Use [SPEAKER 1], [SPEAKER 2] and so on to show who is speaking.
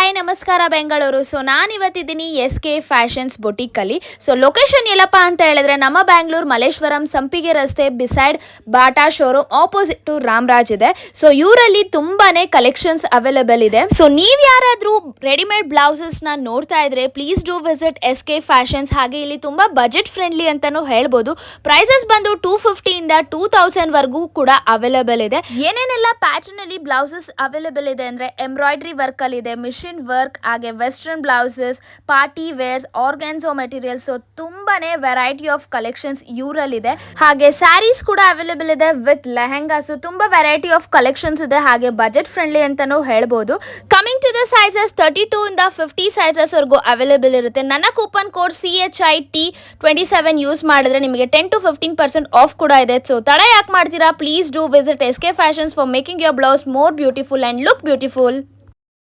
[SPEAKER 1] Hi ನಮಸ್ಕಾರ Bengaluru. So ನಾನು ಇವತ್ತಿದ್ದೀನಿ SK ಫ್ಯಾಷನ್ಸ್ ಬೊಟಿಕಲ್ಲಿ. ಸೊ ಲೊಕೇಶನ್ ಎಲ್ಲಪ್ಪ ಅಂತ ಹೇಳಿದ್ರೆ ನಮ್ಮ ಬ್ಯಾಂಗ್ಳೂರ್ ಮಲ್ಲೇಶ್ವರಂ ಸಂಪಿಗೆ ರಸ್ತೆ beside Bata showroom opposite to Ramraj ಇದೆ. ಸೊ ಇವರಲ್ಲಿ ತುಂಬಾನೇ ಕಲೆಕ್ಷನ್ಸ್ ಅವೈಲೇಬಲ್ ಇದೆ. ಸೊ ನೀವು ಯಾರಾದರೂ ರೆಡಿಮೇಡ್ ಬ್ಲೌಸಸ್ ನ ನೋಡ್ತಾ ಇದ್ರೆ please do visit SK fashions. ಹಾಗೆ ಇಲ್ಲಿ ತುಂಬಾ ಬಜೆಟ್ ಫ್ರೆಂಡ್ಲಿ ಅಂತಾನು ಹೇಳ್ಬೋದು. ಪ್ರೈಸಸ್ ಬಂದು 250 ಇಂದ 2000 ವರೆಗೂ ಕೂಡ ಅವೈಲೇಬಲ್ ಇದೆ. ಏನೇನೆಲ್ಲ ಪ್ಯಾಟರ್ನ್ ಅಲ್ಲಿ ಬ್ಲೌಸಸ್ ಅವೈಲೇಬಲ್ ಇದೆ ಅಂದ್ರೆ ಎಂಬ್ರಾಯ್ಡ್ರಿ ವರ್ಕ್ ಅಲ್ಲಿ ಇದೆ, ಮಿಷಿನ್ ವರ್ಕ್, ಹಾಗೆ western blouses, party wears, organza material. So ತುಂಬಾನೇ ವೆರೈಟಿ ಆಫ್ ಕಲೆಕ್ಷನ್ಸ್ ಇವರಲ್ಲಿದೆ. ಹಾಗೆ ಸ್ಯಾರೀಸ್ ಕೂಡ ಅವೈಲೇಬಲ್ ಇದೆ ವಿತ್ ಲೆಹೆಂಗಾ. ಸೊ ತುಂಬಾ ವೆರೈಟಿ ಆಫ್ ಕಲೆಕ್ಷನ್ಸ್ ಇದೆ, ಹಾಗೆ ಬಜೆಟ್ ಫ್ರೆಂಡ್ಲಿ ಅಂತಾನೂ ಹೇಳ್ಬೋದು. ಕಮಿಂಗ್ ಟು ದ ಸೈಜಸ್ 32 ಇಂದ 50 ಸೈಜಸ್ ವರೆಗೂ ಅವೈಲೇಬಲ್ ಇರುತ್ತೆ. ನನ್ನ ಕೂಪನ್ ಕೋಡ್ CHIT27 ಯೂಸ್ ಮಾಡಿದ್ರೆ ನಿಮಗೆ 10 to 15% ಆಫ್ ಕೂಡ ಇದೆ. ಸೊ ತಡ ಯಾಕೆ ಮಾಡ್ತೀರಾ, please do visit SK fashions for making your blouse more beautiful and look beautiful.